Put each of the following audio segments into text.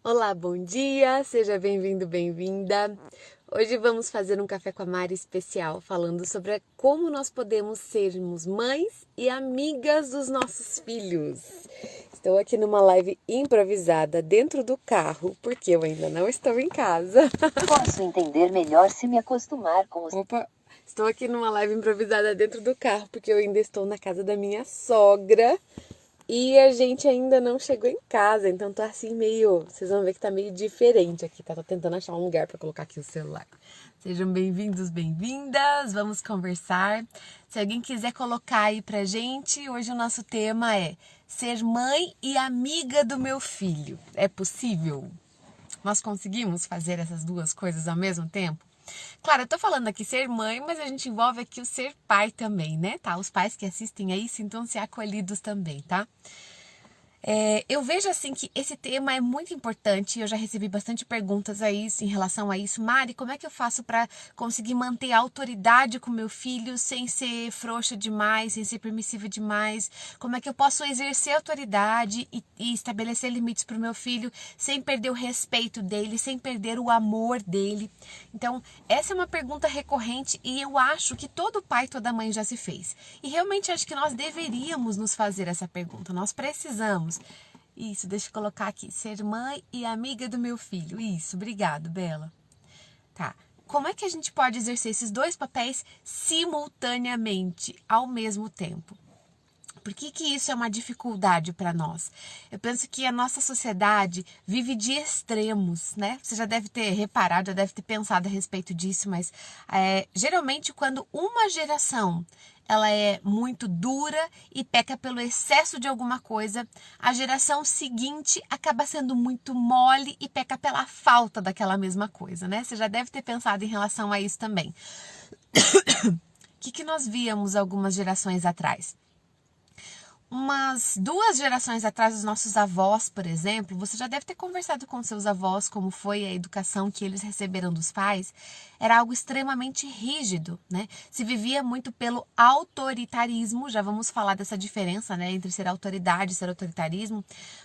Olá, bom dia, seja bem-vindo, bem-vinda. Hoje vamos fazer um café com a Mari especial, falando sobre como nós podemos sermos mães e amigas dos nossos filhos. Estou aqui numa live improvisada dentro do carro, porque eu ainda não estou em casa. Posso entender melhor se me acostumar com os. Opa, estou aqui numa live improvisada dentro do carro, porque eu ainda estou na casa da minha sogra. E a gente ainda não chegou em casa, então tá assim meio. Vocês vão ver que tá meio diferente aqui, tá? Tô tentando achar um lugar pra colocar aqui o celular. Sejam bem-vindos, bem-vindas, vamos conversar. Se alguém quiser colocar aí pra gente, hoje o nosso tema é ser mãe e amiga do meu filho. É possível? Nós conseguimos fazer essas duas coisas ao mesmo tempo? Claro, eu tô falando aqui ser mãe, mas a gente envolve aqui o ser pai também, né? Tá? Os pais que assistem aí sintam-se acolhidos também, tá? Eu vejo assim que esse tema é muito importante. Eu já recebi bastante perguntas a isso, em relação a isso. Mari, como é que eu faço para conseguir manter a autoridade com meu filho sem ser frouxa demais, sem ser permissiva demais? Como é que eu posso exercer autoridade e estabelecer limites para o meu filho sem perder o respeito dele, sem perder o amor dele? Então, essa é uma pergunta recorrente e eu acho que todo pai, toda mãe já se fez. E realmente acho que nós deveríamos nos fazer essa pergunta. Nós precisamos. Isso, deixa eu colocar aqui. Ser mãe e amiga do meu filho. Isso, obrigado, Bela. Tá. Como é que a gente pode exercer esses dois papéis simultaneamente, ao mesmo tempo? Por que isso é uma dificuldade para nós? Eu penso que a nossa sociedade vive de extremos, né? Você já deve ter reparado, já deve ter pensado a respeito disso, mas geralmente quando uma geração ela é muito dura e peca pelo excesso de alguma coisa, a geração seguinte acaba sendo muito mole e peca pela falta daquela mesma coisa, né? Você já deve ter pensado em relação a isso também. O que nós víamos algumas gerações atrás? Umas 2 gerações atrás, os nossos avós, por exemplo, você já deve ter conversado com seus avós como foi a educação que eles receberam dos pais, era algo extremamente rígido, né? Se vivia muito pelo autoritarismo, já vamos falar dessa diferença, né, entre ser autoridade e ser autoritarismo,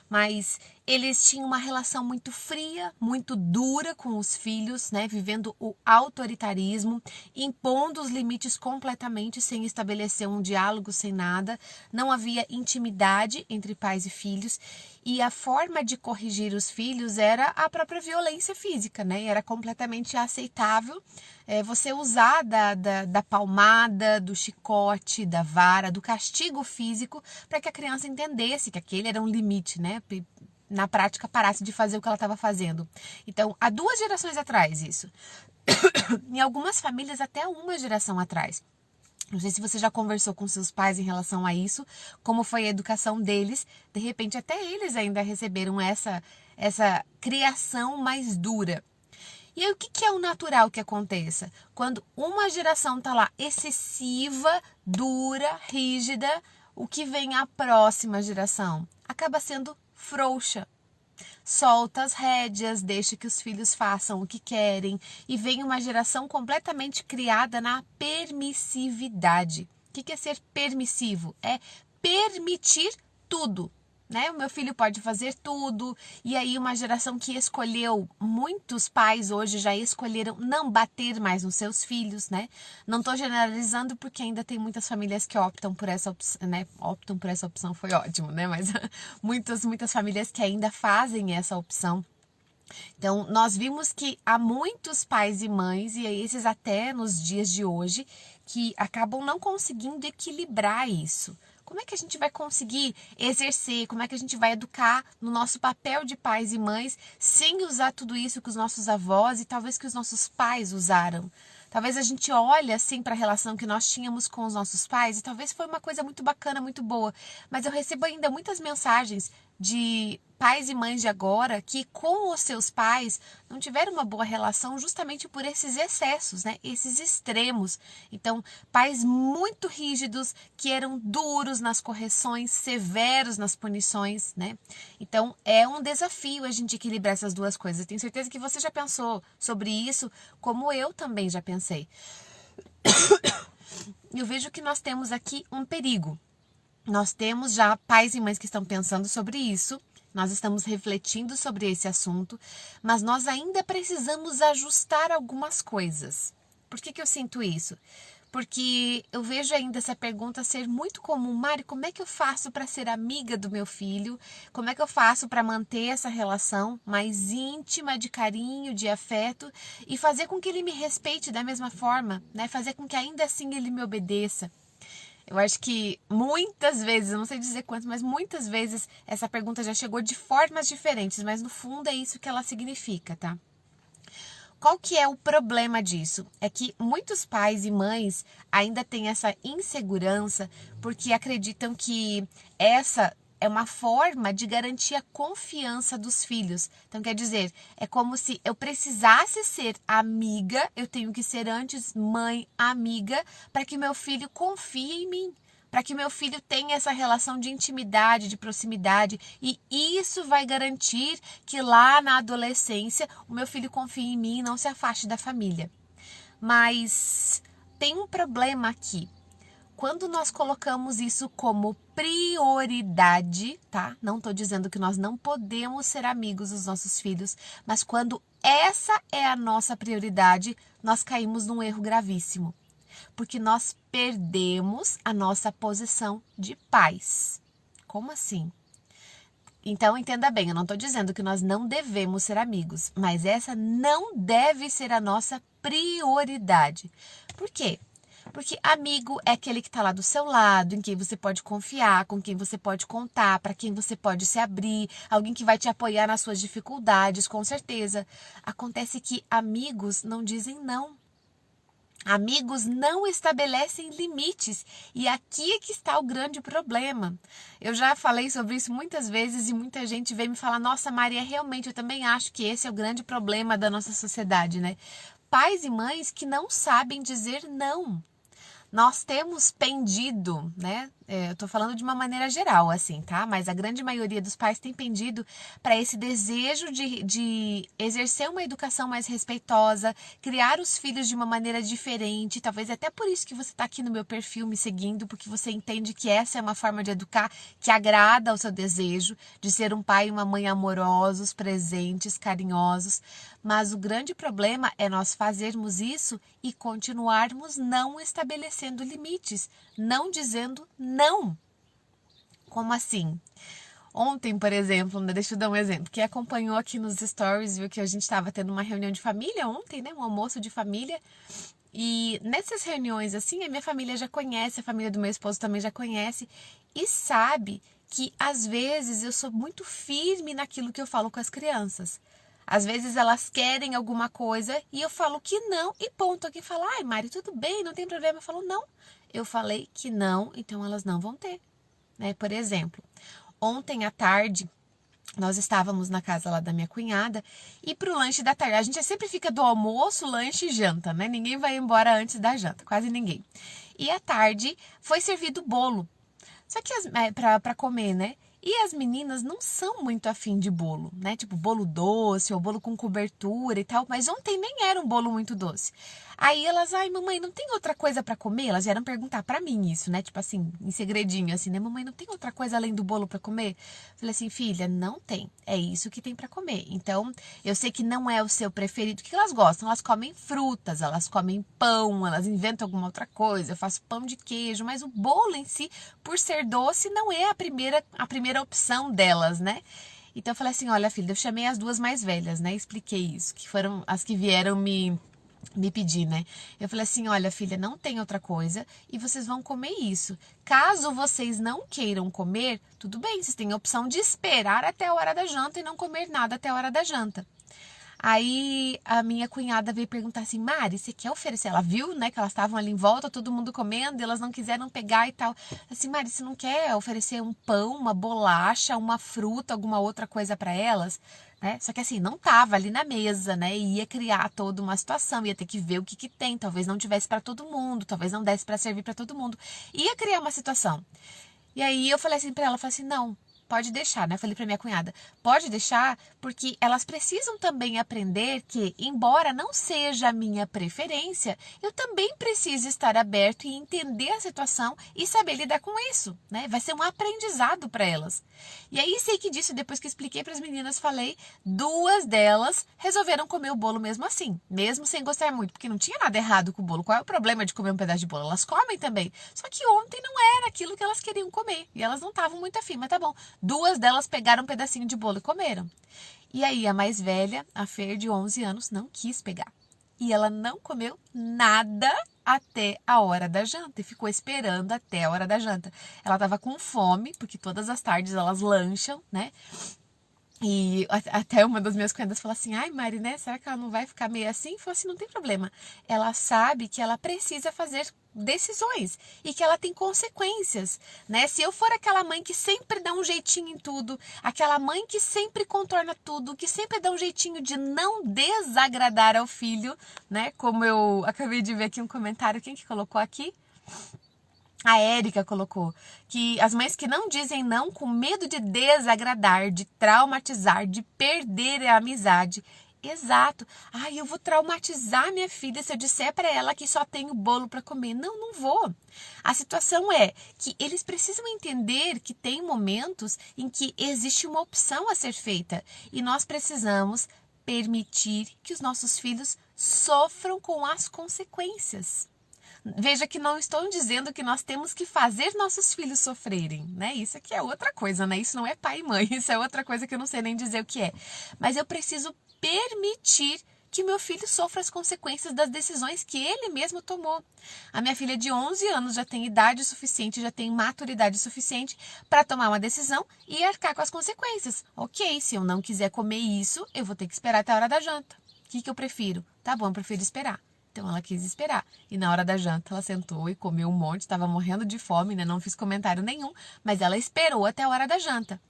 mas eles tinham uma relação muito fria, muito dura com os filhos, né, vivendo o autoritarismo, impondo os limites completamente sem estabelecer um diálogo, sem nada. Não havia intimidade entre pais e filhos e a forma de corrigir os filhos era a própria violência física, né? Era completamente aceitável você usar da palmada, do chicote, da vara, do castigo físico para que a criança entendesse que aquele era um limite, né? Na prática parasse de fazer o que ela estava fazendo. Então, há 2 gerações atrás isso. Em algumas famílias até uma geração atrás. Não sei se você já conversou com seus pais em relação a isso, como foi a educação deles. De repente, até eles ainda receberam essa criação mais dura. E aí, o que é o natural que aconteça? Quando uma geração está lá excessiva, dura, rígida, o que vem a próxima geração? Acaba sendo frouxa. Solta as rédeas, deixa que os filhos façam o que querem e vem uma geração completamente criada na permissividade. O que é ser permissivo? É permitir tudo. Né? O meu filho pode fazer tudo, e aí uma geração que escolheu, muitos pais hoje já escolheram não bater mais nos seus filhos, né? Não estou generalizando porque ainda tem muitas famílias que optam por essa opção, né? Optam por essa opção foi ótimo, né? Mas muitas famílias que ainda fazem essa opção. Então, nós vimos que há muitos pais e mães, e esses até nos dias de hoje, que acabam não conseguindo equilibrar isso. Como é que a gente vai conseguir exercer, como é que a gente vai educar no nosso papel de pais e mães sem usar tudo isso que os nossos avós e talvez que os nossos pais usaram? Talvez a gente olhe assim para a relação que nós tínhamos com os nossos pais e talvez foi uma coisa muito bacana, muito boa. Mas eu recebo ainda muitas mensagens de pais e mães de agora que com os seus pais não tiveram uma boa relação justamente por esses excessos, né? Esses extremos. Então, pais muito rígidos que eram duros nas correções, severos nas punições, né? Então, é um desafio a gente equilibrar essas duas coisas. Eu tenho certeza que você já pensou sobre isso, como eu também já pensei. Eu vejo que nós temos aqui um perigo. Nós temos já pais e mães que estão pensando sobre isso nós estamos refletindo sobre esse assunto, mas nós ainda precisamos ajustar algumas coisas. Por que eu sinto isso? Porque eu vejo ainda essa pergunta ser muito comum. Mari, como é que eu faço para ser amiga do meu filho? Como é que eu faço para manter essa relação mais íntima, de carinho, de afeto e fazer com que ele me respeite da mesma forma, né? Fazer com que ainda assim ele me obedeça. Eu acho que muitas vezes, eu não sei dizer quantas, mas muitas vezes essa pergunta já chegou de formas diferentes, mas no fundo é isso que ela significa, tá? Qual que é o problema disso? É que muitos pais e mães ainda têm essa insegurança porque acreditam que essa é uma forma de garantir a confiança dos filhos. Então, quer dizer, é como se eu precisasse ser amiga, eu tenho que ser antes mãe amiga para que meu filho confie em mim. Para que meu filho tenha essa relação de intimidade, de proximidade. E isso vai garantir que lá na adolescência o meu filho confie em mim e não se afaste da família. Mas tem um problema aqui. Quando nós colocamos isso como prioridade, tá? Não estou dizendo que nós não podemos ser amigos dos nossos filhos, mas quando essa é a nossa prioridade, nós caímos num erro gravíssimo. Porque nós perdemos a nossa posição de pais. Como assim? Então, entenda bem, eu não estou dizendo que nós não devemos ser amigos, mas essa não deve ser a nossa prioridade. Por quê? Porque amigo é aquele que está lá do seu lado, em quem você pode confiar, com quem você pode contar, para quem você pode se abrir, alguém que vai te apoiar nas suas dificuldades, com certeza. Acontece que amigos não dizem não. Amigos não estabelecem limites e aqui é que está o grande problema. Eu já falei sobre isso muitas vezes e muita gente vem me falar: nossa, Maria, realmente eu também acho que esse é o grande problema da nossa sociedade, né? Pais e mães que não sabem dizer não. Nós temos pendido, né? Eu tô falando de uma maneira geral, assim, tá? Mas a grande maioria dos pais tem pendido para esse desejo de exercer uma educação mais respeitosa, criar os filhos de uma maneira diferente. Talvez até por isso que você tá aqui no meu perfil me seguindo, porque você entende que essa é uma forma de educar que agrada ao seu desejo de ser um pai e uma mãe amorosos, presentes, carinhosos. Mas o grande problema é nós fazermos isso e continuarmos não estabelecendo limites, não dizendo não. Como assim? Ontem, por exemplo, né, deixa eu dar um exemplo. Quem acompanhou aqui nos stories viu que a gente estava tendo uma reunião de família ontem, né? Um almoço de família. E nessas reuniões, assim, a minha família já conhece, a família do meu esposo também já conhece e sabe que às vezes eu sou muito firme naquilo que eu falo com as crianças. Às vezes elas querem alguma coisa e eu falo que não e ponto. Aqui fala: ai, Mari, tudo bem, não tem problema. Eu falo: não, eu falei que não, então elas não vão ter. Né? Por exemplo, ontem à tarde nós estávamos na casa lá da minha cunhada e pro lanche da tarde, a gente sempre fica do almoço, lanche e janta, né? Ninguém vai embora antes da janta, quase ninguém. E à tarde foi servido bolo, só que para comer, né? E as meninas não são muito afim de bolo, né? Tipo bolo doce ou bolo com cobertura e tal. Mas ontem nem era um bolo muito doce. Aí elas: ai, mamãe, não tem outra coisa para comer? Elas vieram perguntar para mim isso, né? Tipo assim, em segredinho, assim, né? Mamãe, não tem outra coisa além do bolo para comer? Falei assim: filha, não tem. É isso que tem para comer. Então, eu sei que não é o seu preferido. O que elas gostam? Elas comem frutas, elas comem pão, elas inventam alguma outra coisa. Eu faço pão de queijo, mas o bolo em si, por ser doce, não é a primeira opção delas, né? Então eu falei assim: olha, filha, eu chamei as duas mais velhas, né? Expliquei isso, que foram as que vieram me pedir, né? Eu falei assim: olha, filha, não tem outra coisa e vocês vão comer isso. Caso vocês não queiram comer, tudo bem, vocês têm a opção de esperar até a hora da janta e não comer nada até a hora da janta. Aí a minha cunhada veio perguntar assim: Mari, você quer oferecer? Ela viu, né, que elas estavam ali em volta, todo mundo comendo, e elas não quiseram pegar e tal. Assim: Mari, você não quer oferecer um pão, uma bolacha, uma fruta, alguma outra coisa para elas? Né? Só que assim, não tava ali na mesa, né? Ia criar toda uma situação, ia ter que ver o que tem, talvez não tivesse para todo mundo, talvez não desse para servir para todo mundo. Ia criar uma situação. E aí eu falei assim para ela, falei assim: não, pode deixar, né? Eu falei pra minha cunhada, pode deixar, porque elas precisam também aprender que, embora não seja a minha preferência, eu também preciso estar aberto e entender a situação e saber lidar com isso, né? Vai ser um aprendizado para elas. E aí, sei que disso, depois que expliquei para as meninas, falei, 2 delas resolveram comer o bolo mesmo assim, mesmo sem gostar muito, porque não tinha nada errado com o bolo. Qual é o problema de comer um pedaço de bolo? Elas comem também. Só que ontem não era aquilo que elas queriam comer. E elas não estavam muito afim, mas tá bom. 2 delas pegaram um pedacinho de bolo e comeram. E aí a mais velha, a Fer, de 11 anos, não quis pegar. E ela não comeu nada até a hora da janta. E ficou esperando até a hora da janta. Ela estava com fome, porque todas as tardes elas lancham, né? E até uma das minhas cunhadas falou assim, ai Mari, né, será que ela não vai ficar meio assim? Falou assim, não tem problema. Ela sabe que ela precisa fazer decisões e que ela tem consequências, né? Se eu for aquela mãe que sempre dá um jeitinho em tudo, aquela mãe que sempre contorna tudo, que sempre dá um jeitinho de não desagradar ao filho, né? Como eu acabei de ver aqui um comentário, quem que colocou aqui? A Érica colocou que as mães que não dizem não com medo de desagradar, de traumatizar, de perder a amizade. Exato. Ai, eu vou traumatizar minha filha se eu disser para ela que só tenho bolo para comer. Não, não vou. A situação é que eles precisam entender que tem momentos em que existe uma opção a ser feita e nós precisamos permitir que os nossos filhos sofram com as consequências. Veja que não estou dizendo que nós temos que fazer nossos filhos sofrerem, né? Isso aqui é outra coisa, né? Isso não é pai e mãe, isso é outra coisa que eu não sei nem dizer o que é. Mas eu preciso permitir que meu filho sofra as consequências das decisões que ele mesmo tomou. A minha filha de 11 anos já tem idade suficiente, já tem maturidade suficiente para tomar uma decisão e arcar com as consequências. Ok, se eu não quiser comer isso, eu vou ter que esperar até a hora da janta. O que eu prefiro? Tá bom, eu prefiro esperar. Então ela quis esperar. E na hora da janta ela sentou e comeu um monte, estava morrendo de fome, né? Não fiz comentário nenhum, mas ela esperou até a hora da janta.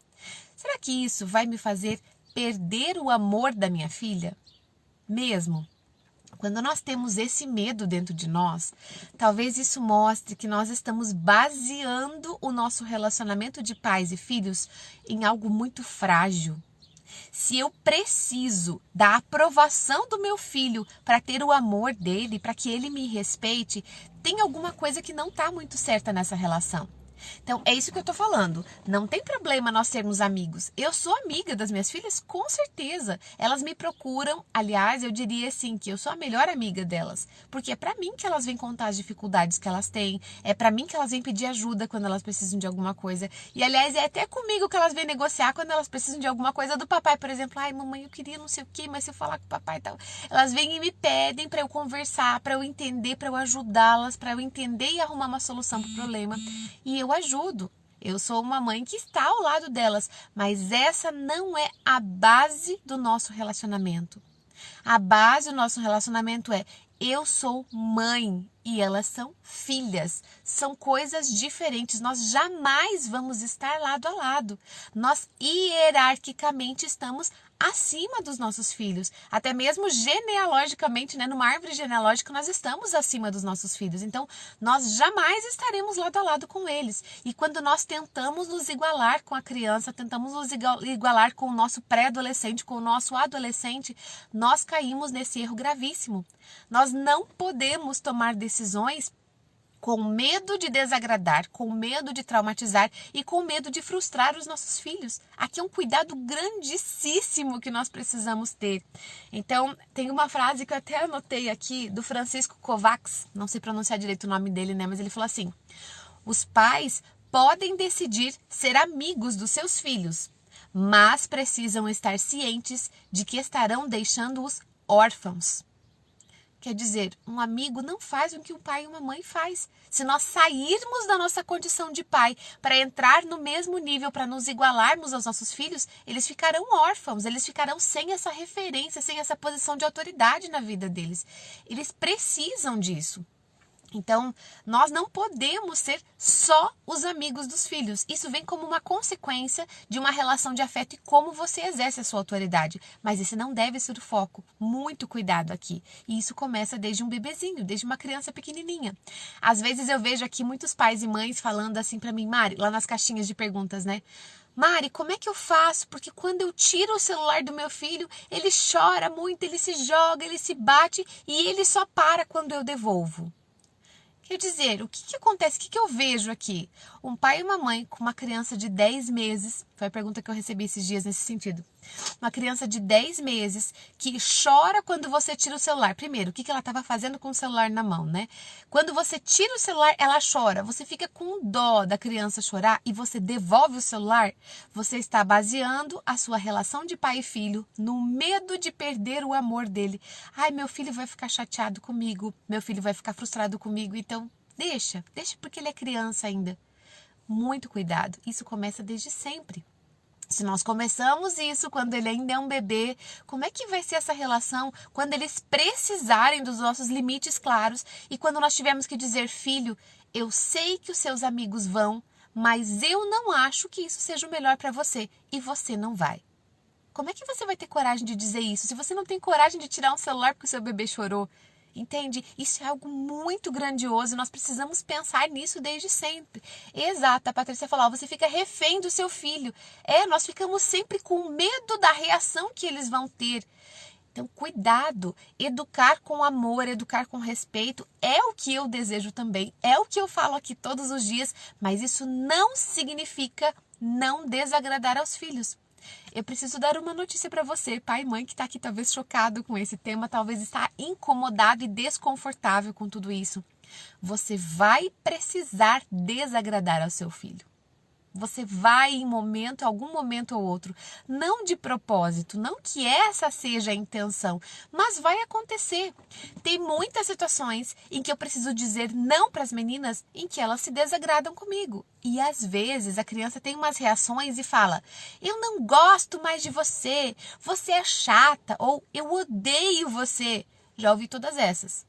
Será que isso vai me fazer perder o amor da minha filha? Mesmo? Quando nós temos esse medo dentro de nós, talvez isso mostre que nós estamos baseando o nosso relacionamento de pais e filhos em algo muito frágil. Se eu preciso da aprovação do meu filho para ter o amor dele, para que ele me respeite, tem alguma coisa que não está muito certa nessa relação. Então, é isso que eu tô falando. Não tem problema nós sermos amigos. Eu sou amiga das minhas filhas, com certeza. Elas me procuram. Aliás, eu diria assim, que eu sou a melhor amiga delas. Porque é pra mim que elas vêm contar as dificuldades que elas têm. É pra mim que elas vêm pedir ajuda quando elas precisam de alguma coisa. E, aliás, é até comigo que elas vêm negociar quando elas precisam de alguma coisa do papai. Por exemplo, ai, mamãe, eu queria não sei o quê, mas se eu falar com o papai e tal. Elas vêm e me pedem pra eu conversar, pra eu entender, pra eu ajudá-las, pra eu entender e arrumar uma solução pro problema. E eu ajudo. Eu sou uma mãe que está ao lado delas, mas essa não é a base do nosso relacionamento. A base do nosso relacionamento é eu sou mãe e elas são filhas. São coisas diferentes. Nós jamais vamos estar lado a lado. Nós hierarquicamente estamos acima dos nossos filhos. Até mesmo genealogicamente, né? Numa árvore genealógica, nós estamos acima dos nossos filhos. Então, nós jamais estaremos lado a lado com eles. E quando nós tentamos nos igualar com a criança, tentamos nos igualar com o nosso pré-adolescente, com o nosso adolescente, nós caímos nesse erro gravíssimo. Nós não podemos tomar decisões com medo de desagradar, com medo de traumatizar e com medo de frustrar os nossos filhos. Aqui é um cuidado grandíssimo que nós precisamos ter. Então, tem uma frase que eu até anotei aqui do Francisco Kovacs, não sei pronunciar direito o nome dele, né? Mas ele falou assim: os pais podem decidir ser amigos dos seus filhos, mas precisam estar cientes de que estarão deixando-os órfãos. Quer dizer, um amigo não faz o que um pai e uma mãe faz. Se nós sairmos da nossa condição de pai para entrar no mesmo nível, para nos igualarmos aos nossos filhos, eles ficarão órfãos, eles ficarão sem essa referência, sem essa posição de autoridade na vida deles. Eles precisam disso. Então, nós não podemos ser só os amigos dos filhos. Isso vem como uma consequência de uma relação de afeto e como você exerce a sua autoridade. Mas esse não deve ser o foco. Muito cuidado aqui. E isso começa desde um bebezinho, desde uma criança pequenininha. Às vezes eu vejo aqui muitos pais e mães falando assim pra mim, Mari, lá nas caixinhas de perguntas, né? Mari, como é que eu faço? Porque quando eu tiro o celular do meu filho, ele chora muito, ele se joga, ele se bate e ele só para quando eu devolvo. Quer dizer, o que acontece? O que eu vejo aqui? Um pai e uma mãe com uma criança de 10 meses, foi a pergunta que eu recebi esses dias nesse sentido. Uma criança de 10 meses que chora quando você tira o celular. Primeiro, o que ela estava fazendo com o celular na mão, né? Quando você tira o celular, ela chora. Você fica com dó da criança chorar e você devolve o celular. Você está baseando a sua relação de pai e filho no medo de perder o amor dele. Ai, meu filho vai ficar chateado comigo, meu filho vai ficar frustrado comigo, então deixa porque ele é criança ainda. Muito cuidado, isso começa desde sempre. Se nós começamos isso quando ele ainda é um bebê, como é que vai ser essa relação quando eles precisarem dos nossos limites claros e quando nós tivermos que dizer, filho, eu sei que os seus amigos vão, mas eu não acho que isso seja o melhor para você e você não vai. Como é que você vai ter coragem de dizer isso se você não tem coragem de tirar um celular porque o seu bebê chorou? Entende? Isso é algo muito grandioso e nós precisamos pensar nisso desde sempre. Exato, a Patrícia falou, você fica refém do seu filho. Nós ficamos sempre com medo da reação que eles vão ter. Então, cuidado, educar com amor, educar com respeito é o que eu desejo também, é o que eu falo aqui todos os dias, mas isso não significa não desagradar aos filhos. Eu preciso dar uma notícia para você, pai e mãe, que está aqui talvez chocado com esse tema, talvez está incomodado e desconfortável com tudo isso. Você vai precisar desagradar ao seu filho. Você vai em algum momento ou outro, não de propósito, não que essa seja a intenção, mas vai acontecer. Tem muitas situações em que eu preciso dizer não para as meninas em que elas se desagradam comigo. E às vezes a criança tem umas reações e fala, eu não gosto mais de você, você é chata ou eu odeio você. Já ouvi todas essas.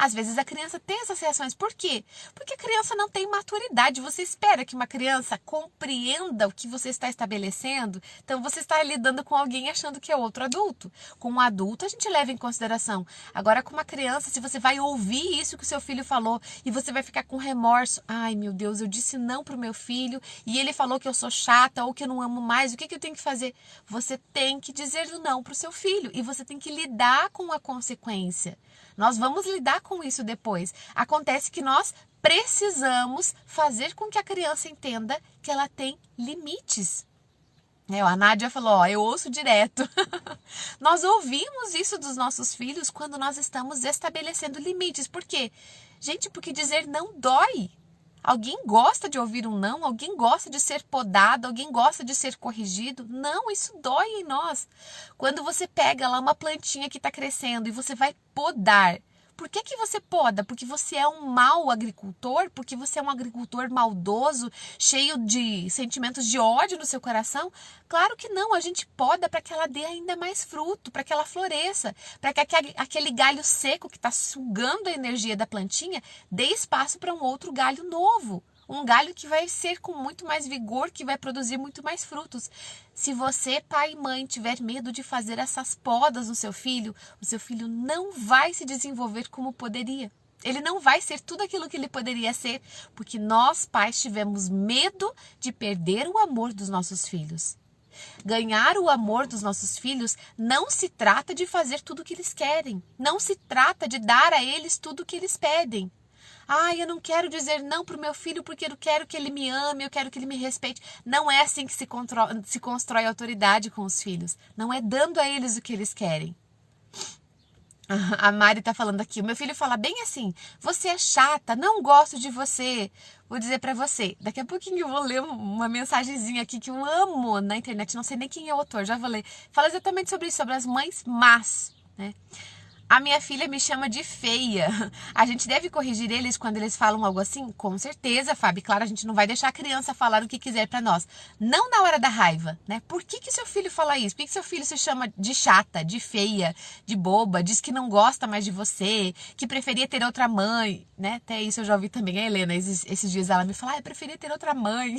Às vezes a criança tem essas reações. Por quê? Porque a criança não tem maturidade. Você espera que uma criança compreenda o que você está estabelecendo? Então você está lidando com alguém achando que é outro adulto. Com um adulto a gente leva em consideração. Agora com uma criança, se você vai ouvir isso que o seu filho falou e você vai ficar com remorso. Ai meu Deus, eu disse não para o meu filho e ele falou que eu sou chata ou que eu não amo mais. O que eu tenho que fazer? Você tem que dizer não para o seu filho e você tem que lidar com a consequência. Nós vamos lidar com isso depois. Acontece que nós precisamos fazer com que a criança entenda que ela tem limites. A Nádia falou, eu ouço direto. Nós ouvimos isso dos nossos filhos quando nós estamos estabelecendo limites. Por quê? Gente, porque dizer não dói. Alguém gosta de ouvir um não? Alguém gosta de ser podado? Alguém gosta de ser corrigido? Não, isso dói em nós. Quando você pega lá uma plantinha que está crescendo e você vai podar, por que você poda? Porque você é um mau agricultor? Porque você é um agricultor maldoso, cheio de sentimentos de ódio no seu coração? Claro que não, a gente poda para que ela dê ainda mais fruto, para que ela floresça, para que aquele galho seco que está sugando a energia da plantinha dê espaço para um outro galho novo. Um galho que vai ser com muito mais vigor, que vai produzir muito mais frutos. Se você, pai e mãe, tiver medo de fazer essas podas no seu filho, o seu filho não vai se desenvolver como poderia. Ele não vai ser tudo aquilo que ele poderia ser, porque nós, pais, tivemos medo de perder o amor dos nossos filhos. Ganhar o amor dos nossos filhos não se trata de fazer tudo o que eles querem. Não se trata de dar a eles tudo o que eles pedem. Eu não quero dizer não para o meu filho porque eu quero que ele me ame, eu quero que ele me respeite. Não é assim que se constrói autoridade com os filhos. Não é dando a eles o que eles querem. A Mari tá falando aqui, o meu filho fala bem assim, você é chata, não gosto de você. Vou dizer para você, daqui a pouquinho eu vou ler uma mensagenzinha aqui que eu amo na internet, não sei nem quem é o autor, já vou ler. Fala exatamente sobre isso, sobre as mães más, né? A minha filha me chama de feia. A gente deve corrigir eles quando eles falam algo assim? Com certeza, Fábio. Claro, a gente não vai deixar a criança falar o que quiser para nós. Não na hora da raiva, né? Por que seu filho fala isso? Por que seu filho se chama de chata, de feia, de boba, diz que não gosta mais de você, que preferia ter outra mãe, né? Até isso eu já ouvi também. A Helena, esses dias ela me fala, eu preferia ter outra mãe.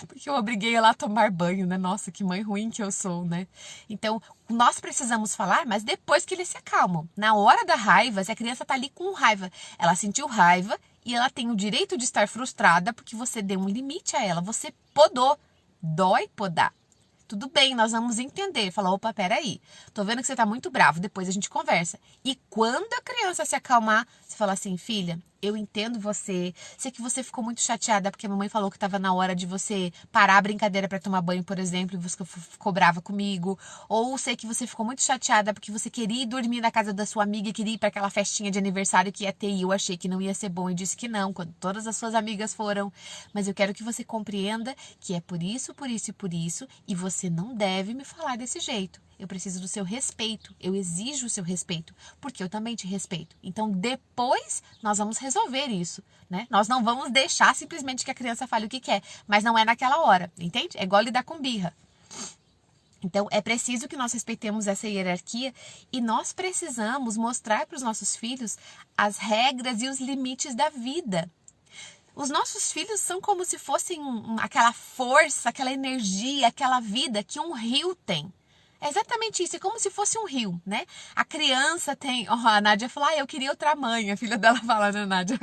Porque eu obriguei ela a tomar banho, né? Nossa, que mãe ruim que eu sou, né? Então, nós precisamos falar, mas depois que eles se acalmam. Na hora da raiva, se a criança tá ali com raiva, ela sentiu raiva e ela tem o direito de estar frustrada porque você deu um limite a ela, você podou. Dói podar. Tudo bem, nós vamos entender. Fala, opa, peraí. Tô vendo que você tá muito bravo, depois a gente conversa. E quando a criança se acalmar, você fala assim, filha, eu entendo você. Sei que você ficou muito chateada porque a mamãe falou que estava na hora de você parar a brincadeira para tomar banho, por exemplo, e você ficou brava comigo. Ou sei que você ficou muito chateada porque você queria ir dormir na casa da sua amiga e queria ir para aquela festinha de aniversário que ia ter e eu achei que não ia ser bom e disse que não, quando todas as suas amigas foram. Mas eu quero que você compreenda que é por isso, por isso e por isso, e você não deve me falar desse jeito. Eu preciso do seu respeito, eu exijo o seu respeito, porque eu também te respeito. Então, depois, nós vamos resolver isso, né? Nós não vamos deixar simplesmente que a criança fale o que quer, mas não é naquela hora, entende? É igual lidar com birra. Então, é preciso que nós respeitemos essa hierarquia e nós precisamos mostrar para os nossos filhos as regras e os limites da vida. Os nossos filhos são como se fossem aquela força, aquela energia, aquela vida que um rio tem. É exatamente isso, é como se fosse um rio, né? A criança tem... a Nádia falou, eu queria outra mãe, a filha dela fala, né, Nádia?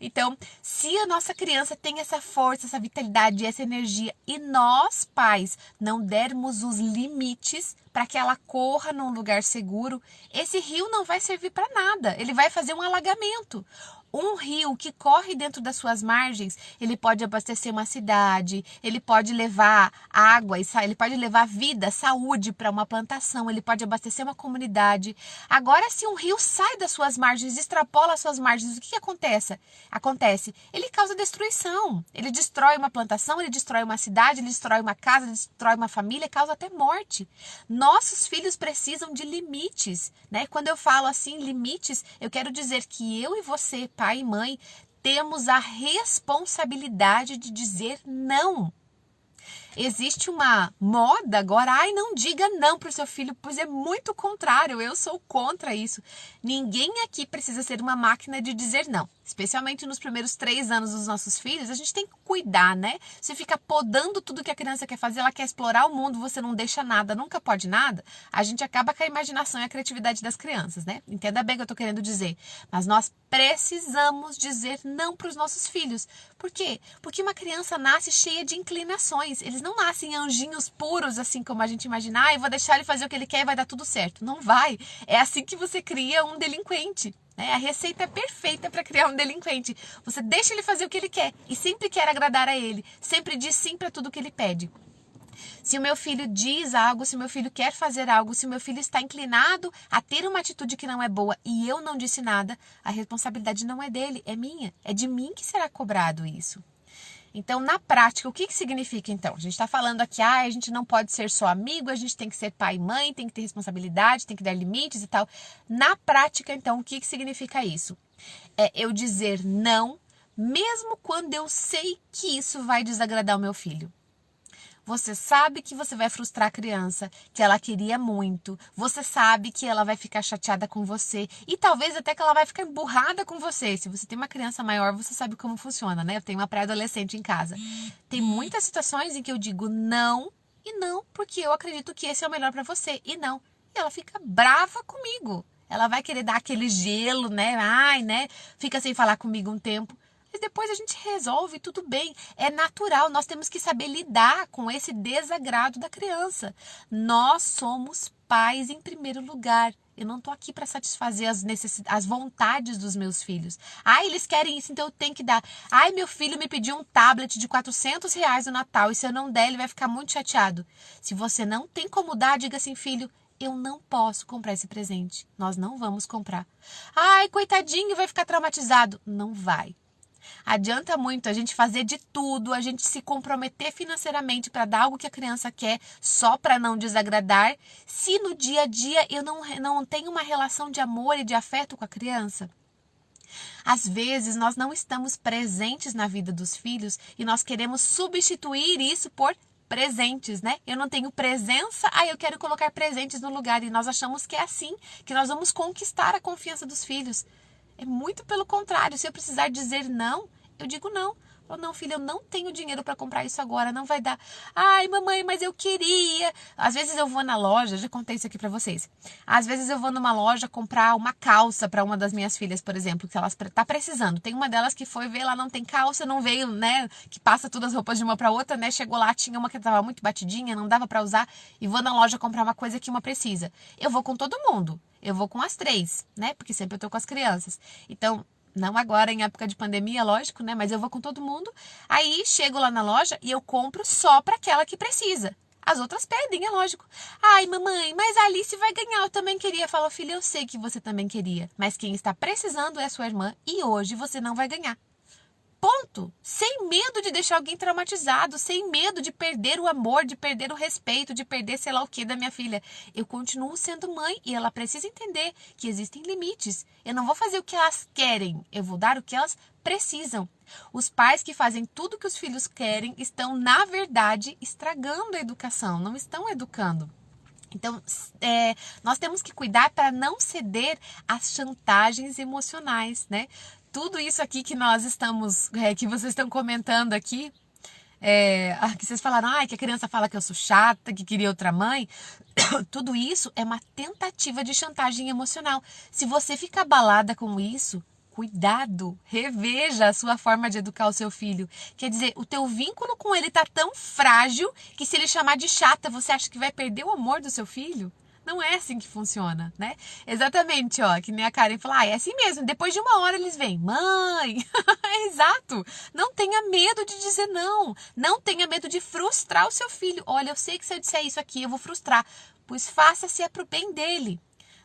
Então, se a nossa criança tem essa força, essa vitalidade, essa energia, e nós, pais, não dermos os limites para que ela corra num lugar seguro, esse rio não vai servir para nada, ele vai fazer um alagamento. Um rio que corre dentro das suas margens, ele pode abastecer uma cidade, ele pode levar água, ele pode levar vida, saúde para uma plantação, ele pode abastecer uma comunidade. Agora, se um rio sai das suas margens, extrapola as suas margens, o que acontece? Ele causa destruição, ele destrói uma plantação, ele destrói uma cidade, ele destrói uma casa, ele destrói uma família, causa até morte. Nossos filhos precisam de limites, né? Quando eu falo assim, limites, eu quero dizer que eu e você, pai e mãe, temos a responsabilidade de dizer não. Existe uma moda agora, não diga não para o seu filho, pois é muito contrário, eu sou contra isso. Ninguém aqui precisa ser uma máquina de dizer não. Especialmente nos primeiros 3 anos dos nossos filhos, a gente tem que cuidar, né? Você fica podando tudo que a criança quer fazer, ela quer explorar o mundo, você não deixa nada, nunca pode nada, a gente acaba com a imaginação e a criatividade das crianças, né? Entenda bem o que eu tô querendo dizer. Mas nós precisamos dizer não para os nossos filhos. Por quê? Porque uma criança nasce cheia de inclinações. Eles não nascem anjinhos puros, assim como a gente imagina, eu vou deixar ele fazer o que ele quer e vai dar tudo certo. Não vai. É assim que você cria um delinquente. A receita é perfeita para criar um delinquente. Você deixa ele fazer o que ele quer e sempre quer agradar a ele. Sempre diz sim para tudo que ele pede. Se o meu filho diz algo, se o meu filho quer fazer algo, se o meu filho está inclinado a ter uma atitude que não é boa e eu não disse nada, a responsabilidade não é dele, é minha. É de mim que será cobrado isso. Então, na prática, o que significa então? A gente está falando aqui, a gente não pode ser só amigo, a gente tem que ser pai e mãe, tem que ter responsabilidade, tem que dar limites e tal. Na prática, então, o que significa isso? É eu dizer não, mesmo quando eu sei que isso vai desagradar o meu filho. Você sabe que você vai frustrar a criança, que ela queria muito. Você sabe que ela vai ficar chateada com você. E talvez até que ela vai ficar emburrada com você. Se você tem uma criança maior, você sabe como funciona, né? Eu tenho uma pré-adolescente em casa. Tem muitas situações em que eu digo não e não, porque eu acredito que esse é o melhor para você. E não. E ela fica brava comigo. Ela vai querer dar aquele gelo, né? Fica sem falar comigo um tempo. Mas depois a gente resolve, tudo bem. É natural, nós temos que saber lidar com esse desagrado da criança. Nós somos pais em primeiro lugar. Eu não estou aqui para satisfazer as vontades dos meus filhos. Eles querem isso, então eu tenho que dar. Meu filho me pediu um tablet de R$400 no Natal e se eu não der, ele vai ficar muito chateado. Se você não tem como dar, diga assim, filho, eu não posso comprar esse presente. Nós não vamos comprar. Coitadinho, vai ficar traumatizado. Não vai. Adianta muito a gente fazer de tudo, a gente se comprometer financeiramente para dar algo que a criança quer só para não desagradar, se no dia a dia eu não tenho uma relação de amor e de afeto com a criança. Às vezes nós não estamos presentes na vida dos filhos e nós queremos substituir isso por presentes, né? Eu não tenho presença, eu quero colocar presentes no lugar e nós achamos que é assim que nós vamos conquistar a confiança dos filhos. É muito pelo contrário, se eu precisar dizer não, eu digo não. Falou, não, filha, eu não tenho dinheiro para comprar isso agora, não vai dar. Ai, mamãe, mas eu queria. Às vezes eu vou na loja, já contei isso aqui para vocês. Às vezes eu vou numa loja comprar uma calça para uma das minhas filhas, por exemplo, que ela tá precisando. Tem uma delas que foi ver, ela não tem calça, não veio, né, que passa todas as roupas de uma para outra, né? Chegou lá, tinha uma que tava muito batidinha, não dava para usar, e vou na loja comprar uma coisa que uma precisa. Eu vou com todo mundo. Eu vou com as 3, né? Porque sempre eu tô com as crianças. Então, não agora em época de pandemia, lógico, né? Mas eu vou com todo mundo. Aí chego lá na loja e eu compro só para aquela que precisa. As outras pedem, é lógico. Ai, mamãe, mas a Alice vai ganhar. Eu também queria. Fala, filha, eu sei que você também queria. Mas quem está precisando é a sua irmã e hoje você não vai ganhar. Ponto. Sem medo de deixar alguém traumatizado, sem medo de perder o amor, de perder o respeito, de perder sei lá o que da minha filha. Eu continuo sendo mãe e ela precisa entender que existem limites. Eu não vou fazer o que elas querem, eu vou dar o que elas precisam. Os pais que fazem tudo que os filhos querem estão, na verdade, estragando a educação, não estão educando. Então, nós temos que cuidar para não ceder às chantagens emocionais, né? Tudo isso aqui que nós estamos, que vocês estão comentando aqui, que vocês falaram, que a criança fala que eu sou chata, que queria outra mãe, tudo isso é uma tentativa de chantagem emocional. Se você fica abalada com isso, cuidado, reveja a sua forma de educar o seu filho. Quer dizer, o teu vínculo com ele tá tão frágil que se ele chamar de chata, você acha que vai perder o amor do seu filho? Não é assim que funciona, né? Exatamente, que nem a Karen falou, é assim mesmo, depois de uma hora eles vêm, mãe, exato, não tenha medo de dizer não, não tenha medo de frustrar o seu filho, olha, eu sei que se eu disser isso aqui eu vou frustrar, pois faça se é pro bem dele.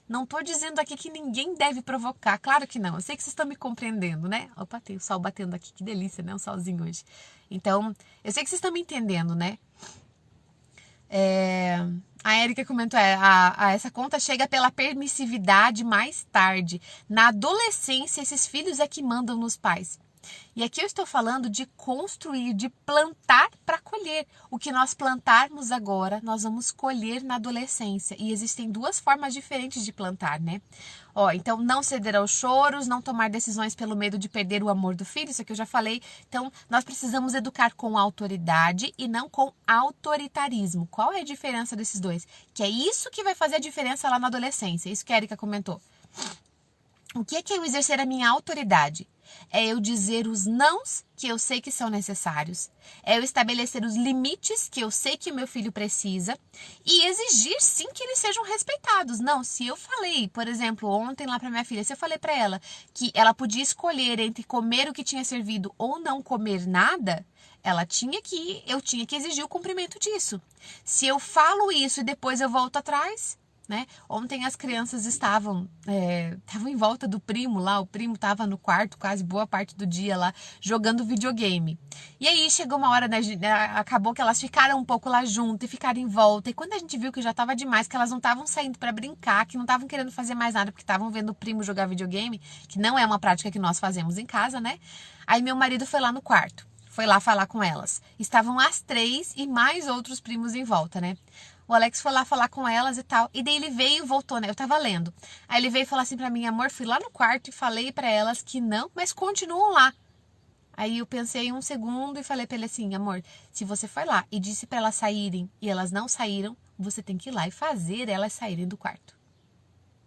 Não tô dizendo aqui que ninguém deve provocar, claro que não, eu sei que vocês estão me compreendendo, né? Opa, tem o sol batendo aqui, que delícia, né? Um solzinho hoje. Então, eu sei que vocês estão me entendendo, né? A Érica comentou, essa conta chega pela permissividade mais tarde. Na adolescência, esses filhos é que mandam nos pais. E aqui eu estou falando de construir, de plantar para colher. O que nós plantarmos agora, nós vamos colher na adolescência. E existem 2 formas diferentes de plantar, né? Então, não ceder aos choros, não tomar decisões pelo medo de perder o amor do filho, isso aqui eu já falei. Então, nós precisamos educar com autoridade e não com autoritarismo. Qual é a diferença desses dois? Que é isso que vai fazer a diferença lá na adolescência, isso que a Érica comentou. O que é eu exercer a minha autoridade? É eu dizer os nãos que eu sei que são necessários. É eu estabelecer os limites que eu sei que o meu filho precisa e exigir sim que eles sejam respeitados. Não, se eu falei, por exemplo, ontem lá para minha filha, se eu falei para ela que ela podia escolher entre comer o que tinha servido ou não comer nada, eu tinha que exigir o cumprimento disso. Se eu falo isso e depois eu volto atrás, né? Ontem as crianças estavam em volta do primo lá, o primo estava no quarto quase boa parte do dia lá, jogando videogame. E aí chegou uma hora, né, acabou que elas ficaram um pouco lá junto e ficaram em volta. E quando a gente viu que já estava demais, que elas não estavam saindo para brincar, que não estavam querendo fazer mais nada, porque estavam vendo o primo jogar videogame, que não é uma prática que nós fazemos em casa, né? Aí meu marido foi lá no quarto, foi lá falar com elas. Estavam as 3 e mais outros primos em volta, né? O Alex foi lá falar com elas e tal. E daí ele veio e voltou, né? Eu tava lendo. Aí ele veio falar assim pra mim, amor, fui lá no quarto e falei pra elas que não, mas continuam lá. Aí eu pensei um segundo e falei pra ele assim, amor, se você foi lá e disse pra elas saírem e elas não saíram, você tem que ir lá e fazer elas saírem do quarto.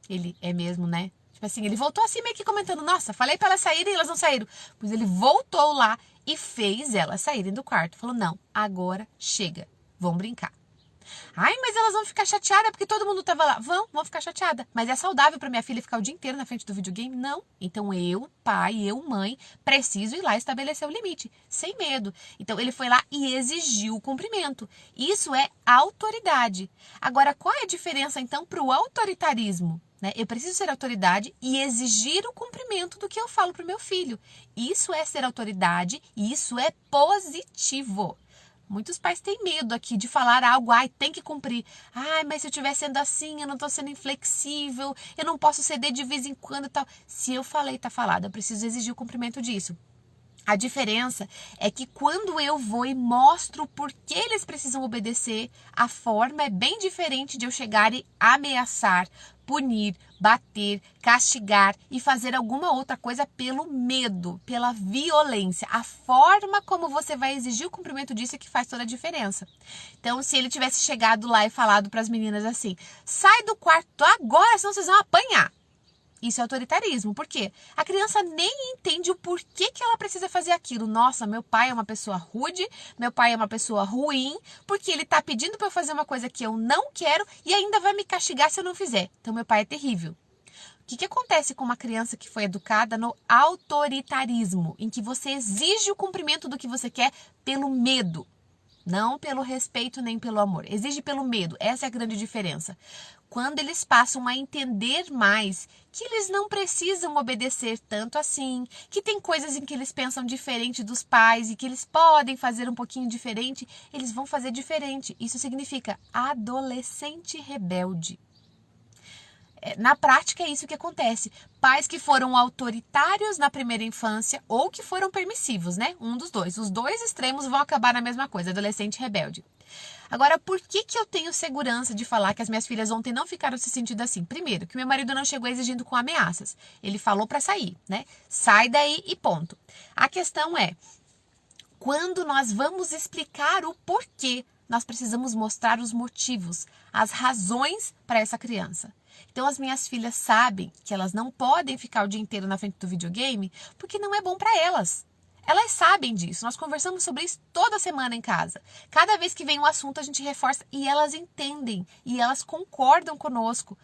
Ele, é mesmo, né? Tipo assim, ele voltou assim meio que comentando, nossa, falei pra elas saírem e elas não saíram. Pois ele voltou lá e fez elas saírem do quarto. Falou, não, agora chega, vão brincar. Ai, mas elas vão ficar chateadas porque todo mundo tava lá. Vão ficar chateadas. Mas é saudável pra minha filha ficar o dia inteiro na frente do videogame? Não. Então eu, pai, eu, mãe, preciso ir lá estabelecer o limite. Sem medo. Então ele foi lá e exigiu o cumprimento. Isso é autoridade. Agora, qual é a diferença então pro autoritarismo? Né? Eu preciso ser autoridade e exigir o cumprimento do que eu falo pro meu filho. Isso é ser autoridade e isso é positivo. Muitos pais têm medo aqui de falar algo, tem que cumprir. Mas se eu estiver sendo assim, eu não estou sendo inflexível, eu não posso ceder de vez em quando e tal. Se eu falei, tá falado, eu preciso exigir o cumprimento disso. A diferença é que quando eu vou e mostro por que eles precisam obedecer, a forma é bem diferente de eu chegar e ameaçar, punir, bater, castigar e fazer alguma outra coisa pelo medo, pela violência. A forma como você vai exigir o cumprimento disso é que faz toda a diferença. Então, se ele tivesse chegado lá e falado para as meninas assim, sai do quarto agora, senão vocês vão apanhar. Isso é autoritarismo. Por quê? A criança nem entende o porquê que ela precisa fazer aquilo. Nossa, meu pai é uma pessoa rude, meu pai é uma pessoa ruim, porque ele está pedindo para eu fazer uma coisa que eu não quero e ainda vai me castigar se eu não fizer. Então, meu pai é terrível. O que acontece com uma criança que foi educada no autoritarismo, em que você exige o cumprimento do que você quer pelo medo? Não pelo respeito nem pelo amor. Exige pelo medo. Essa é a grande diferença. Quando eles passam a entender mais que eles não precisam obedecer tanto assim, que tem coisas em que eles pensam diferente dos pais e que eles podem fazer um pouquinho diferente, eles vão fazer diferente. Isso significa adolescente rebelde. Na prática é isso que acontece. Pais que foram autoritários na primeira infância ou que foram permissivos, né? Um dos dois. Os dois extremos vão acabar na mesma coisa, adolescente rebelde. Agora, por que eu tenho segurança de falar que as minhas filhas ontem não ficaram se sentindo assim? Primeiro, que meu marido não chegou exigindo com ameaças. Ele falou para sair, né? Sai daí e ponto. A questão é, quando nós vamos explicar o porquê, nós precisamos mostrar os motivos, as razões para essa criança. Então, as minhas filhas sabem que elas não podem ficar o dia inteiro na frente do videogame porque não é bom para elas. Elas sabem disso, nós conversamos sobre isso toda semana em casa. Cada vez que vem um assunto a gente reforça e elas entendem e elas concordam conosco.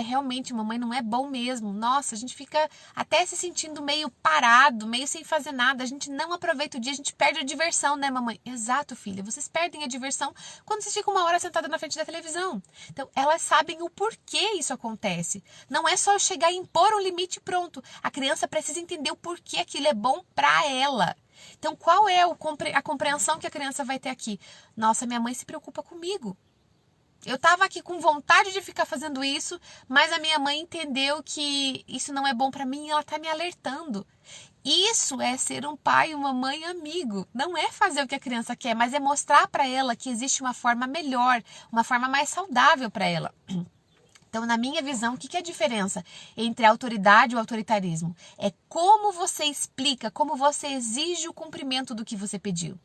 Realmente, mamãe, não é bom mesmo. Nossa, a gente fica até se sentindo meio parado, meio sem fazer nada. A gente não aproveita o dia, a gente perde a diversão, né, mamãe? Exato, filha, vocês perdem a diversão quando vocês ficam uma hora sentada na frente da televisão. Então, elas sabem o porquê isso acontece. Não é só eu chegar e impor um limite e pronto. A criança precisa entender o porquê aquilo é bom para ela. Então, qual é a compreensão que a criança vai ter aqui? Nossa, minha mãe se preocupa comigo. Eu estava aqui com vontade de ficar fazendo isso, mas a minha mãe entendeu que isso não é bom para mim e ela está me alertando. Isso é ser um pai e uma mãe amigo. Não é fazer o que a criança quer, mas é mostrar para ela que existe uma forma melhor, uma forma mais saudável para ela. Então, na minha visão, o que é a diferença entre a autoridade e o autoritarismo? É como você explica, como você exige o cumprimento do que você pediu.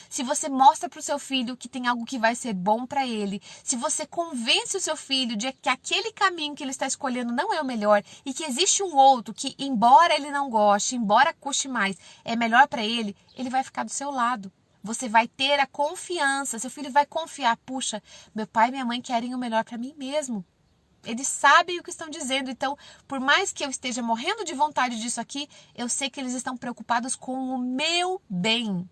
Se você mostra para o seu filho que tem algo que vai ser bom para ele, se você convence o seu filho de que aquele caminho que ele está escolhendo não é o melhor e que existe um outro que, embora ele não goste, embora custe mais, é melhor para ele, ele vai ficar do seu lado. Você vai ter a confiança, seu filho vai confiar, puxa, meu pai e minha mãe querem o melhor para mim mesmo. Eles sabem o que estão dizendo, então, por mais que eu esteja morrendo de vontade disso aqui, eu sei que eles estão preocupados com o meu bem.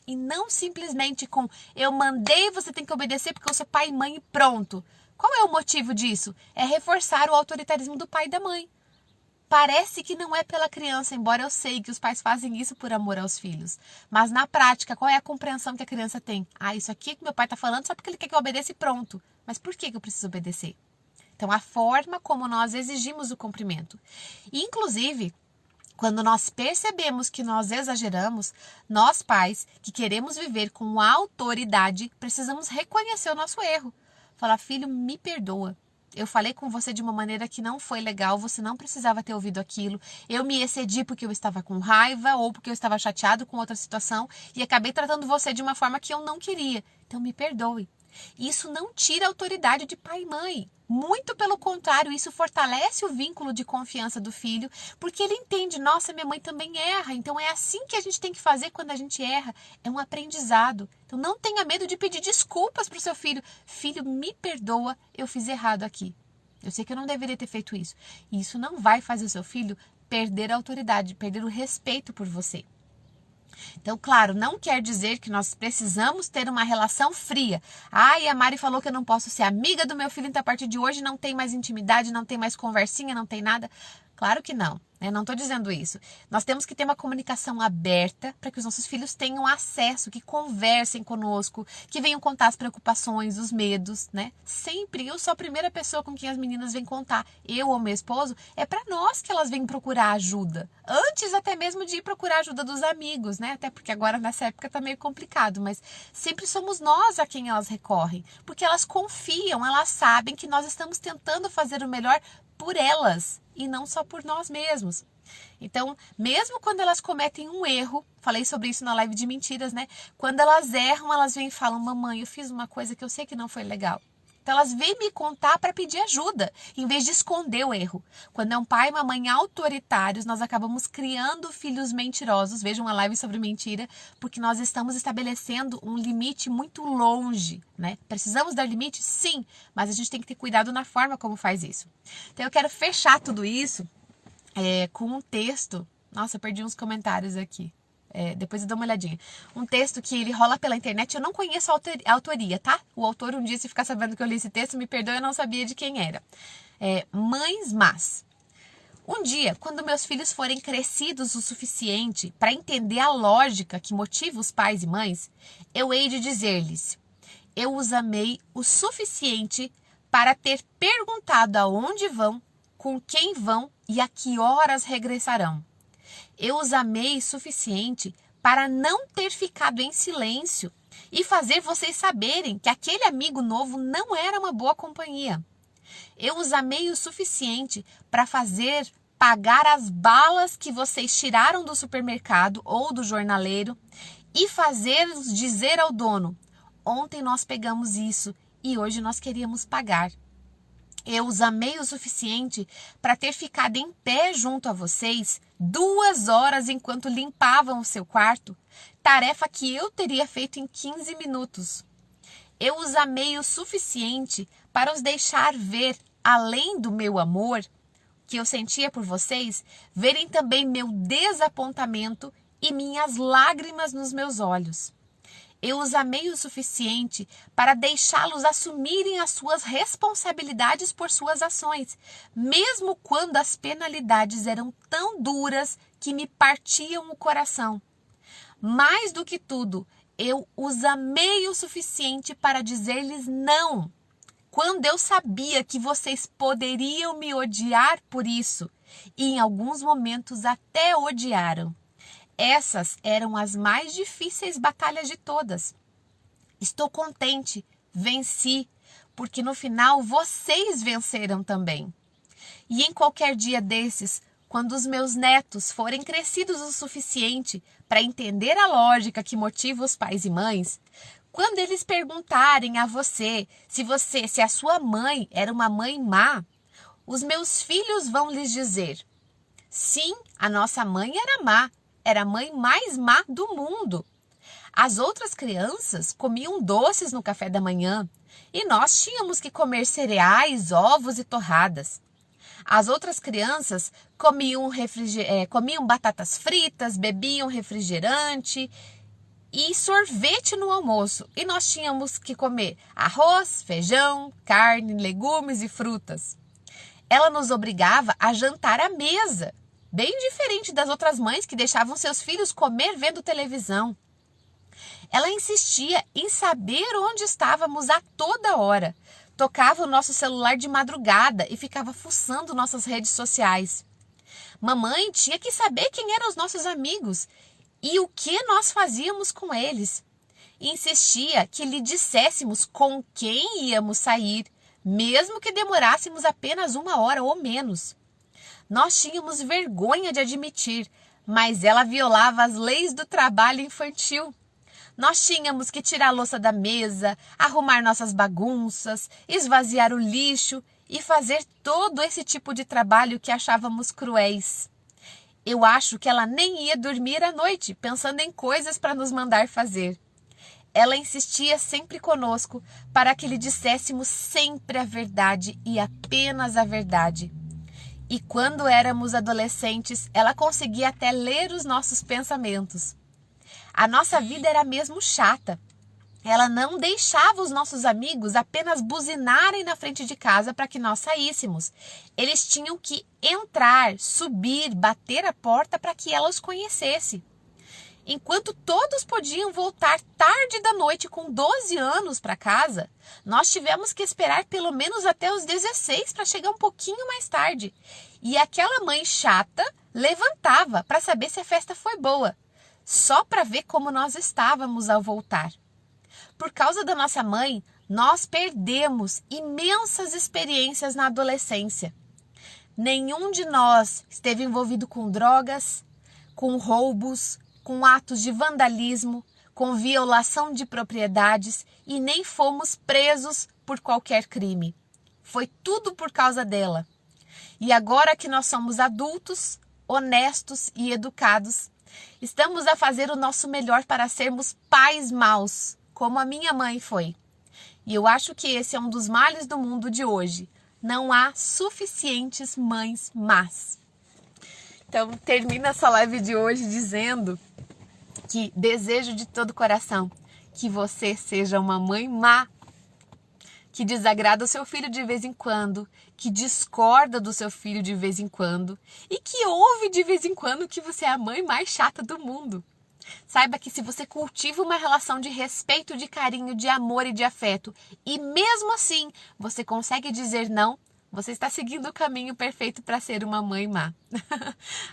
E não simplesmente com, eu mandei, você tem que obedecer porque eu sou pai e mãe e pronto. Qual é o motivo disso? É reforçar o autoritarismo do pai e da mãe. Parece que não é pela criança, embora eu sei que os pais fazem isso por amor aos filhos. Mas na prática, qual é a compreensão que a criança tem? Isso aqui que meu pai está falando só porque ele quer que eu obedeça e pronto. Mas por que eu preciso obedecer? Então, a forma como nós exigimos o cumprimento. Inclusive, quando nós percebemos que nós exageramos, nós pais que queremos viver com autoridade, precisamos reconhecer o nosso erro. Falar, filho, me perdoa. Eu falei com você de uma maneira que não foi legal, você não precisava ter ouvido aquilo. Eu me excedi porque eu estava com raiva ou porque eu estava chateado com outra situação e acabei tratando você de uma forma que eu não queria. Então, me perdoe. Isso não tira a autoridade de pai e mãe. Muito pelo contrário, isso fortalece o vínculo de confiança do filho, porque ele entende, nossa, minha mãe também erra, então é assim que a gente tem que fazer quando a gente erra, é um aprendizado. Então não tenha medo de pedir desculpas para o seu filho. Filho, me perdoa, eu fiz errado aqui. Eu sei que eu não deveria ter feito isso. E isso não vai fazer o seu filho perder a autoridade, perder o respeito por você. Então, claro, não quer dizer que nós precisamos ter uma relação fria. A Mari falou que eu não posso ser amiga do meu filho, então a partir de hoje não tem mais intimidade, não tem mais conversinha, não tem nada. Claro que não. Não estou dizendo isso. Nós temos que ter uma comunicação aberta para que os nossos filhos tenham acesso, que conversem conosco, que venham contar as preocupações, os medos, né? Sempre eu sou a primeira pessoa com quem as meninas vêm contar. Eu ou meu esposo, é para nós que elas vêm procurar ajuda. Antes até mesmo de ir procurar ajuda dos amigos, né? Até porque agora nessa época tá meio complicado, mas sempre somos nós a quem elas recorrem. Porque elas confiam, elas sabem que nós estamos tentando fazer o melhor por elas e não só por nós mesmos. Então, mesmo quando elas cometem um erro, falei sobre isso na live de mentiras, né? Quando elas erram, elas vêm e falam: mamãe, eu fiz uma coisa que eu sei que não foi legal. Então, elas vêm me contar para pedir ajuda, em vez de esconder o erro. Quando é um pai e uma mãe autoritários, nós acabamos criando filhos mentirosos. Vejam uma live sobre mentira, porque nós estamos estabelecendo um limite muito longe, né? Precisamos dar limite? Sim, mas a gente tem que ter cuidado na forma como faz isso. Então, eu quero fechar tudo isso com um texto. Nossa, eu perdi uns comentários aqui. Depois eu dou uma olhadinha. Um texto que ele rola pela internet. Eu não conheço a autoria, tá? O autor, um dia, se ficar sabendo que eu li esse texto, me perdoe, eu não sabia de quem era. Mães Más. Um dia, quando meus filhos forem crescidos o suficiente para entender a lógica que motiva os pais e mães, eu hei de dizer-lhes: eu os amei o suficiente para ter perguntado aonde vão, com quem vão e a que horas regressarão. Eu os amei suficiente para não ter ficado em silêncio e fazer vocês saberem que aquele amigo novo não era uma boa companhia. Eu os amei o suficiente para fazer pagar as balas que vocês tiraram do supermercado ou do jornaleiro e fazer-os dizer ao dono: ontem nós pegamos isso e hoje nós queríamos pagar. Eu os amei o suficiente para ter ficado em pé junto a vocês 2 horas enquanto limpavam o seu quarto, tarefa que eu teria feito em 15 minutos. Eu os amei o suficiente para os deixar ver, além do meu amor que eu sentia por vocês, verem também meu desapontamento e minhas lágrimas nos meus olhos. Eu os amei o suficiente para deixá-los assumirem as suas responsabilidades por suas ações, mesmo quando as penalidades eram tão duras que me partiam o coração. Mais do que tudo, eu os amei o suficiente para dizer-lhes não, quando eu sabia que vocês poderiam me odiar por isso, e em alguns momentos até odiaram. Essas eram as mais difíceis batalhas de todas. Estou contente, venci, porque no final vocês venceram também. E em qualquer dia desses, quando os meus netos forem crescidos o suficiente para entender a lógica que motiva os pais e mães, quando eles perguntarem a você se a sua mãe era uma mãe má, os meus filhos vão lhes dizer: sim, a nossa mãe era má. Era a mãe mais má do mundo. As outras crianças comiam doces no café da manhã e nós tínhamos que comer cereais, ovos e torradas. As outras crianças comiam batatas fritas, bebiam refrigerante e sorvete no almoço. E nós tínhamos que comer arroz, feijão, carne, legumes e frutas. Ela nos obrigava a jantar à mesa. Bem diferente das outras mães que deixavam seus filhos comer vendo televisão. Ela insistia em saber onde estávamos a toda hora. Tocava o nosso celular de madrugada e ficava fuçando nossas redes sociais. Mamãe tinha que saber quem eram os nossos amigos e o que nós fazíamos com eles. Insistia que lhe disséssemos com quem íamos sair, mesmo que demorássemos apenas 1 hora ou menos. Nós tínhamos vergonha de admitir, mas ela violava as leis do trabalho infantil. Nós tínhamos que tirar a louça da mesa, arrumar nossas bagunças, esvaziar o lixo e fazer todo esse tipo de trabalho que achávamos cruéis. Eu acho que ela nem ia dormir à noite pensando em coisas para nos mandar fazer. Ela insistia sempre conosco para que lhe disséssemos sempre a verdade e apenas a verdade. E quando éramos adolescentes, ela conseguia até ler os nossos pensamentos. A nossa vida era mesmo chata. Ela não deixava os nossos amigos apenas buzinarem na frente de casa para que nós saíssemos. Eles tinham que entrar, subir, bater a porta para que ela os conhecesse. Enquanto todos podiam voltar tarde da noite com 12 anos para casa, nós tivemos que esperar pelo menos até os 16 para chegar um pouquinho mais tarde. E aquela mãe chata levantava para saber se a festa foi boa, só para ver como nós estávamos ao voltar. Por causa da nossa mãe, nós perdemos imensas experiências na adolescência. Nenhum de nós esteve envolvido com drogas, com roubos, com atos de vandalismo, com violação de propriedades e nem fomos presos por qualquer crime. Foi tudo por causa dela. E agora que nós somos adultos, honestos e educados, estamos a fazer o nosso melhor para sermos pais maus, como a minha mãe foi. E eu acho que esse é um dos males do mundo de hoje. Não há suficientes mães más. Então, termina essa live de hoje dizendo que desejo de todo coração que você seja uma mãe má, que desagrada o seu filho de vez em quando, que discorda do seu filho de vez em quando e que ouve de vez em quando que você é a mãe mais chata do mundo. Saiba que se você cultiva uma relação de respeito, de carinho, de amor e de afeto e mesmo assim você consegue dizer não, você está seguindo o caminho perfeito para ser uma mãe má.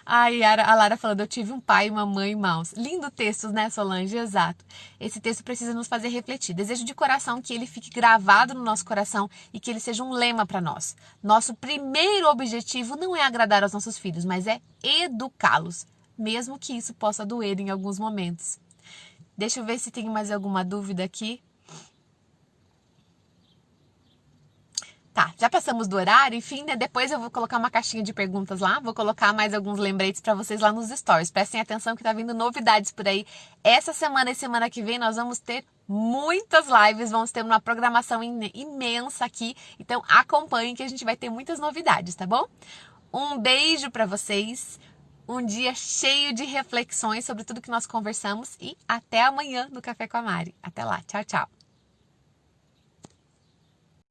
Ai, a Lara falando, eu tive um pai e uma mãe maus. Lindo texto, né, Solange? Exato. Esse texto precisa nos fazer refletir. Desejo de coração que ele fique gravado no nosso coração e que ele seja um lema para nós. Nosso primeiro objetivo não é agradar aos nossos filhos, mas é educá-los, mesmo que isso possa doer em alguns momentos. Deixa eu ver se tem mais alguma dúvida aqui. Tá, já passamos do horário, enfim, né? Depois eu vou colocar uma caixinha de perguntas lá, vou colocar mais alguns lembretes para vocês lá nos stories. Prestem atenção que tá vindo novidades por aí. Essa semana e semana que vem nós vamos ter muitas lives, vamos ter uma programação imensa aqui, então acompanhem que a gente vai ter muitas novidades, tá bom? Um beijo para vocês, um dia cheio de reflexões sobre tudo que nós conversamos e até amanhã no Café com a Mari. Até lá, tchau, tchau.